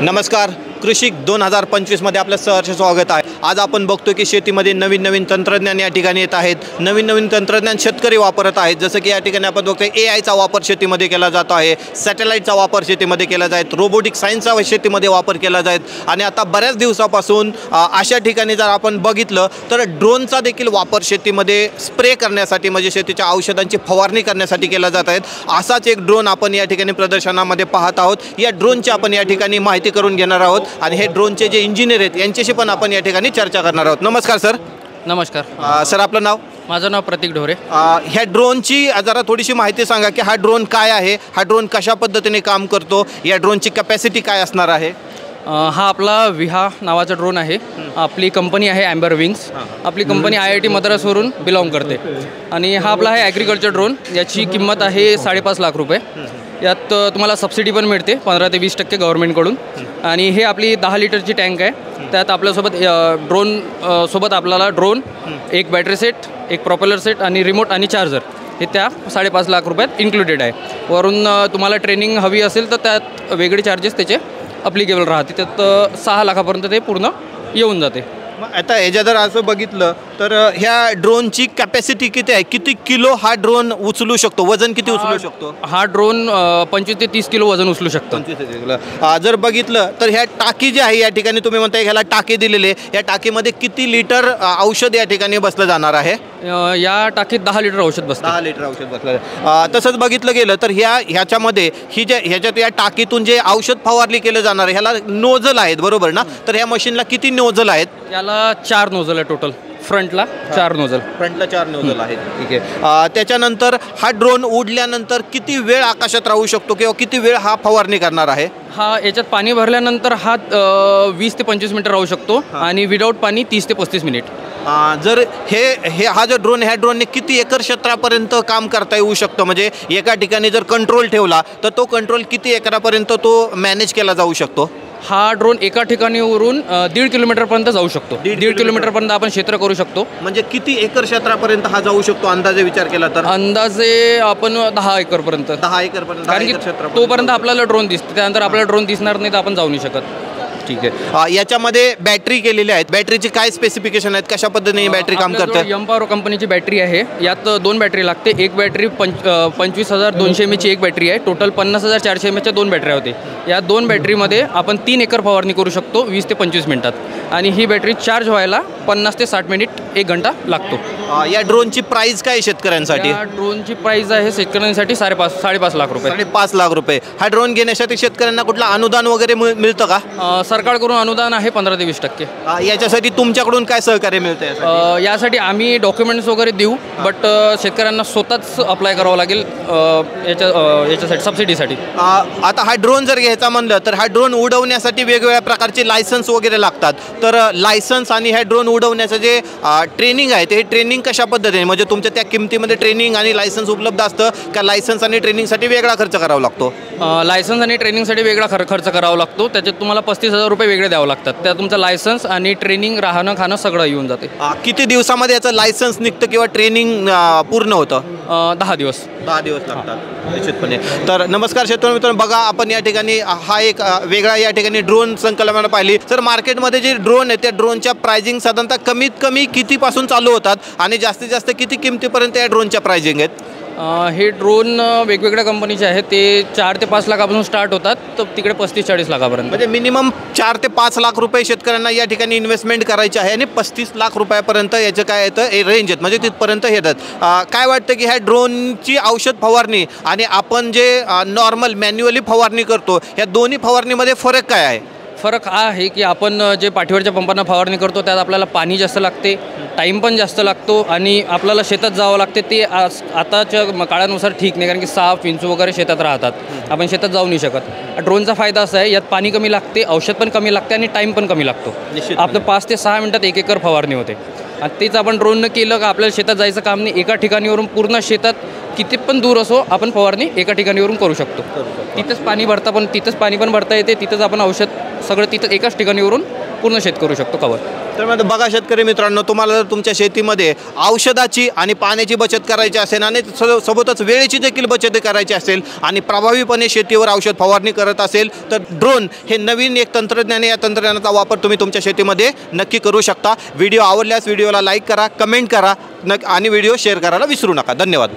नमस्कार. कृषी 2025मध्ये आपलं सहर्ष स्वागत आहे. आज आपण बघतो की शेतीमध्ये नवीन तंत्रज्ञान या ठिकाणी येत आहेत. नवीन तंत्रज्ञान शेतकरी वापरत आहेत. जसं की या ठिकाणी आपण बघतोय AIचा वापर शेतीमध्ये केला जातो आहे, सॅटेलाईटचा वापर शेतीमध्ये केला जात, रोबोटिक सायन्सचा शेतीमध्ये वापर केला जात आणि आता बऱ्याच दिवसापासून अशा ठिकाणी जर आपण बघितलं तर ड्रोनचा देखील वापर शेतीमध्ये स्प्रे करण्यासाठी म्हणजे शेतीच्या औषधांची फवारणी करण्यासाठी केला जात आहेत. असाच एक ड्रोन आपण या ठिकाणी प्रदर्शनामध्ये पाहत आहोत. या ड्रोनची आपण या ठिकाणी माहिती करून घेणार आहोत आणि हे ड्रोनचे जे इंजिनियर आहेत यांच्याशी पण आपण या ठिकाणी चर्चा करणार आहोत. नमस्कार सर. नमस्कार सर, आपलं नाव? माझं नाव प्रतीक ढोरे. ह्या ड्रोनची जरा थोडीशी माहिती सांगा की हा ड्रोन काय आहे, हा ड्रोन कशा पद्धतीने काम करतो, या ड्रोनची कॅपॅसिटी काय असणार आहे? हा आपला विहा नावाचा ड्रोन आहे. आपली कंपनी आहे ॲम्बर विंग्स. आपली कंपनी IIT मद्रासवरून बिलॉंग करते आणि हा आपला आहे ॲग्रिकल्चर ड्रोन. याची किंमत आहे 5.5 लाख रुपये. यात तुम्हाला सबसिडी पण मिळते 15 ते 20% गव्हर्नमेंटकडून. आणि हे आपली 10 लिटरची टँक आहे. त्यात आपल्यासोबत ड्रोन सोबत आपल्याला ड्रोन, एक बॅटरी सेट, एक प्रॉपेलर सेट आणि रिमोट आणि चार्जर हे त्या 5.5 लाख रुपयात इन्क्लुडेड आहे. वरून तुम्हाला ट्रेनिंग हवी असेल तर त्यात वेगळे चार्जेस त्याचे अप्लिकेबल राहते. त्यात 6 लाखापर्यंत ते पूर्ण येऊन जाते. आता ह्याच्या जर असं बघितलं तर ह्या ड्रोनची कॅपॅसिटी किती आहे? किती किलो हा ड्रोन उचलू शकतो? वजन किती उचलू शकतो हा ड्रोन? 25 ते 30 किलो वजन उचलू शकतो. 25 ते 30 किलो. जर बघितलं तर ह्या टाकी जी आहे या ठिकाणी तुम्ही म्हणताय ह्याला टाकी दिलेले, या टाकीमध्ये किती लिटर औषध या ठिकाणी बसलं जाणार आहे? या टाकीत 10 लिटर औषध बसतं. 10 लिटर औषध बसलं. तसंच बघितलं गेलं तर ह्याच्यामध्ये ह्याच्यात या टाकीतून जे औषध फवारणी केलं जाणार आहे ह्याला नोझल आहेत, बरोबर ना? तर ह्या मशीनला किती नोझल आहेत? याला 4 नोझल आहे टोटल. फ्रंटला 4 नोझल. फ्रंटला 4 नोझल आहेत. ठीक आहे. त्याच्यानंतर हा ड्रोन उडल्यानंतर किती वेळ आकाशात राहू शकतो किंवा किती वेळ हा फवारणी करणार आहे? हा याच्यात पाणी भरल्यानंतर हा 20 ते 25 मिनिटं राहू शकतो आणि विदाऊट पाणी 30 ते 35 मिनिट. जर हा जो ड्रोन, ह्या ड्रोनने किती एकर क्षेत्रापर्यंत काम करता येऊ शकतं? म्हणजे एका ठिकाणी जर कंट्रोल ठेवला तर तो कंट्रोल किती एकरापर्यंत तो मॅनेज केला जाऊ शकतो? हा ड्रोन एका ठिकाणीवरून 1.5 किलोमीटरपर्यंत जाऊ शकतो. 1.5 किलोमीटरपर्यंत आपण क्षेत्र करू शकतो. म्हणजे किती एकर क्षेत्रापर्यंत हा जाऊ शकतो अंदाजे विचार केला तर? अंदाजे आपण 10 एकरपर्यंत. 10 एकरपर्यंत. कारण की तोपर्यंत आपल्याला ड्रोन दिसते, त्यानंतर आपल्याला ड्रोन दिसणार नाही तर आपण जाऊ नाही शकत. ठीक आहे. याच्यामध्ये बॅटरी केलेली आहेत. बॅटरीचे काय स्पेसिफिकेशन आहेत? कशा पद्धतीने बॅटरी काम करते? एम्पावर कंपनीची बॅटरी आहे. यात 2 बॅटरी लागते. एक बॅटरी 25,200 mAh ची एक बॅटरी आहे. टोटल 50,400 mAh च्या 2 बॅटऱ्या होते. या 2 बॅटरीमध्ये आपण 3 एकर फवारणी करू शकतो 20 ते 25 मिनिटात. आणि ही बॅटरी चार्ज व्हायला 50 ते 60 मिनिट, 1 घंटा लागतो. या ड्रोनची प्राइस काय शेतकऱ्यांसाठी? या ड्रोनची प्राइस आहे शेतकऱ्यांसाठी 5.5 लाख रुपये. 5.5 लाख रुपये. हा ड्रोन घेण्यासाठी शेतकऱ्यांना कुठलं अनुदान वगैरे मिळतं का? सरकारकडून अनुदान आहे 15 ते 20%. याच्यासाठी तुमच्याकडून काय सहकार्य मिळतं? यासाठी आम्ही डॉक्युमेंट्स वगैरे देऊ, बट शेतकऱ्यांना स्वतःच अप्लाय करावं लागेल याच्यासाठी, सबसिडीसाठी. आता हा ड्रोन जर घ्यायचा म्हणलं तर हा ड्रोन उडवण्यासाठी वेगवेगळ्या प्रकारचे लायसन्स वगैरे लागतात. तर लायसन्स आणि ह्या ड्रोन उडवण्याचं जे ट्रेनिंग आहे ते ट्रेनिंग कशा पद्धतीने, म्हणजे तुमच्या त्या किमतीमध्ये ट्रेनिंग आणि लायसन्स उपलब्ध असतं का? लायसन्स आणि ट्रेनिंगसाठी वेगळा खर्च करावा लागतो? लायसन्स आणि ट्रेनिंगसाठी वेगळा खर्च करावा लागतो. त्याच्यात तुम्हाला 35,000 रुपये वेगळे द्यावं लागतात. त्यात तुमचं लायसन्स आणि ट्रेनिंग, राहणं खाणं सगळं येऊन जाते. किती दिवसामध्ये याचं लायसन्स निघतं किंवा ट्रेनिंग पूर्ण होतं? 10 दिवस. 10 दिवस लागतात निश्चितपणे. तर नमस्कार शेतकरी मित्रांनो, बघा आपण या ठिकाणी हा एक वेगळा या ठिकाणी ड्रोन संकल्पना पाहिली. तर मार्केटमध्ये जे ड्रोन आहे त्या ड्रोनच्या प्राइसिंग साधारणतः कमीत कमी कितीपासून चालू होतात आणि जास्तीत जास्त किती किमतीपर्यंत या ड्रोनच्या प्राइसिंग आहेत? हे ड्रोन वेगवेगळ्या कंपनीचे आहेत. ते 4 ते 5 लाखापासून स्टार्ट होतात, तर तिकडे 35-40 लाखापर्यंत. म्हणजे मिनिमम 4 ते 5 लाख रुपये शेतकऱ्यांना या ठिकाणी इन्व्हेस्टमेंट करायची आहे आणि 35 लाख रुपयापर्यंत याचं काय येतं रेंज आहेत, म्हणजे तिथपर्यंत येतात. काय वाटतं की ह्या ड्रोनची औषध फवारणी आणि आपण जे नॉर्मल मॅन्युअली फवारणी करतो ह्या दोन्ही फवारणीमध्ये फरक काय आहे? फरक हा आहे की आपण जे पाठीवरच्या पंपांना फवारणी करतो त्यात आपल्याला पाणी जास्त लागते, टाईम पण जास्त लागतो आणि आपल्याला शेतात जावं लागते. ते आताच्या काळानुसार ठीक नाही, कारण की साप, विंचू वगैरे शेतात राहतात. आपण शेतात जाऊ नाही शकत. ड्रोनचा फायदा असा आहे, यात पाणी कमी लागते, औषध पण कमी लागते आणि टाईम पण कमी लागतो. आपलं 5 ते 6 मिनिटात 1 एकर फवारणी होते. आणि तेच आपण ड्रोननं केलं का आपल्याला शेतात जायचं काम नाही. एका ठिकाणीवरून पूर्ण शेतात किती पण दूर असो आपण फवारणी एका ठिकाणीवरून करू शकतो. तिथंच पाणी भरता पण भरता येते, तिथंच आपण औषध सगळं तिथं एकाच ठिकाणीवरून पूर्ण शेत करू शकतो कवर. तर मग बघा शेतकरी मित्रांनो, तुम्हाला जर तुमच्या शेतीमध्ये औषधाची आणि पाण्याची बचत करायची असेल आणि सोबतच वेळेची देखील बचत करायची असेल आणि प्रभावीपणे शेतीवर औषध फवारणी करत असेल तर ड्रोन हे नवीन एक तंत्रज्ञान, या तंत्रज्ञानाचा वापर तुम्ही तुमच्या शेतीमध्ये नक्की करू शकता. व्हिडिओ आवडल्यास व्हिडिओला लाईक करा, कमेंट करा आणि व्हिडिओ शेअर करायला विसरू नका. धन्यवाद.